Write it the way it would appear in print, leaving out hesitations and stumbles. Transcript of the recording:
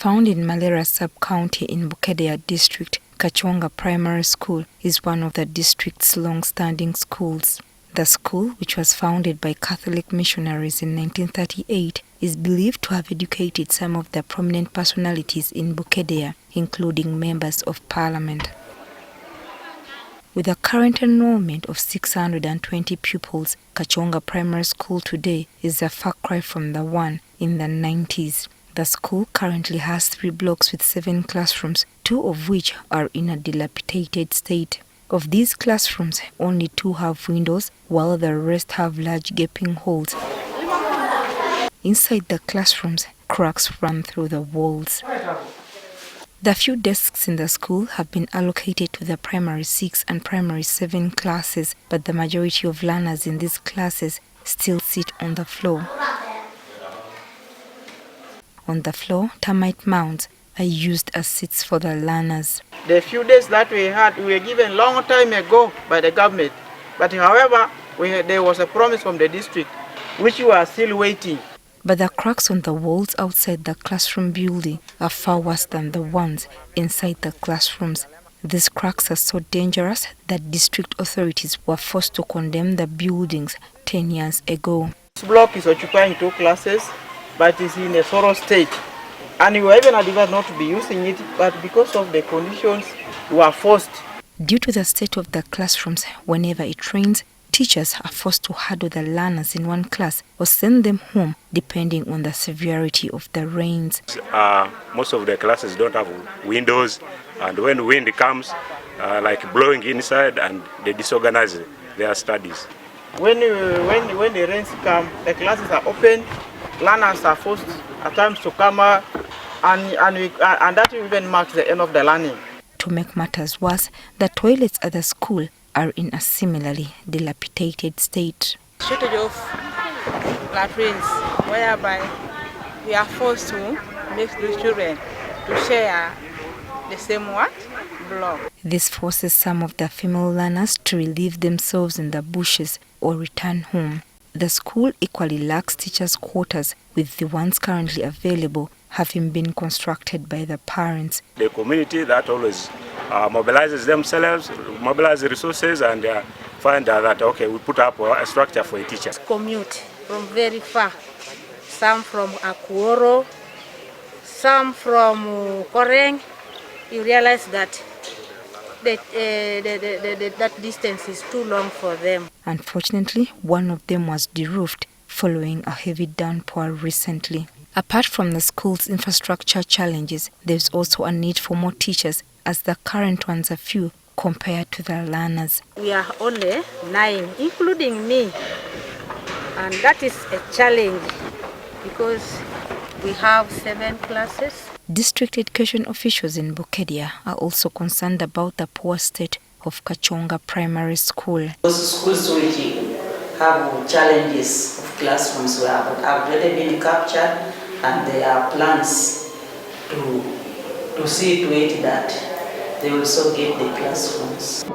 Found in Malera sub-county in Bukedea district, Kachonga Primary School is one of the district's long-standing schools. The school, which was founded by Catholic missionaries in 1938, is believed to have educated some of the prominent personalities in Bukedea, including members of parliament. With a current enrollment of 620 pupils, Kachonga Primary School today is a far cry from the one in the 90s. The school currently has 3 blocks with 7 classrooms, 2 of which are in a dilapidated state. Of these classrooms, only 2 have windows, while the rest have large gaping holes. Inside the classrooms, cracks run through the walls. The few desks in the school have been allocated to the primary 6 and primary 7 classes, but the majority of learners in these classes still sit on the floor. On the floor, termite mounds are used as seats for the learners. The few days that we had, we were given long time ago by the government. But however, there was a promise from the district, which we are still waiting. But the cracks on the walls outside the classroom building are far worse than the ones inside the classrooms. These cracks are so dangerous that district authorities were forced to condemn the buildings 10 years ago. This block is occupying 2 classes, but it's in a sorrow state. And we were even advised not to be using it, but because of the conditions, we were forced. Due to the state of the classrooms, whenever it rains, teachers are forced to huddle the learners in one class or send them home, depending on the severity of the rains. Most of the classes don't have windows, and when wind comes, like blowing inside, and they disorganize their studies. When the rains come, the classes are open, learners are forced at times to come out, and that even marks the end of the learning. To make matters worse, the toilets at the school are in a similarly dilapidated state. Shortage of latrines, whereby we are forced to make the children to share the same block. This forces some of the female learners to relieve themselves in the bushes or return home. The school equally lacks teachers' quarters, with the ones currently available having been constructed by the parents. The community that always mobilizes themselves, mobilize the resources, and find that, okay, we put up a structure for a teacher. Commute from very far, some from Akuoro, some from Koreng. You realize that that distance is too long for them. Unfortunately, one of them was deroofed following a heavy downpour recently. Apart from the school's infrastructure challenges, there's also a need for more teachers, as the current ones are few compared to the learners. We are only 9, including me, and that is a challenge because we have 7 classes. District education officials in Bukedea are also concerned about the poor state of Kachonga Primary School. Those schools which have challenges of classrooms have already been captured, and there are plans to see to it that they also get the classrooms.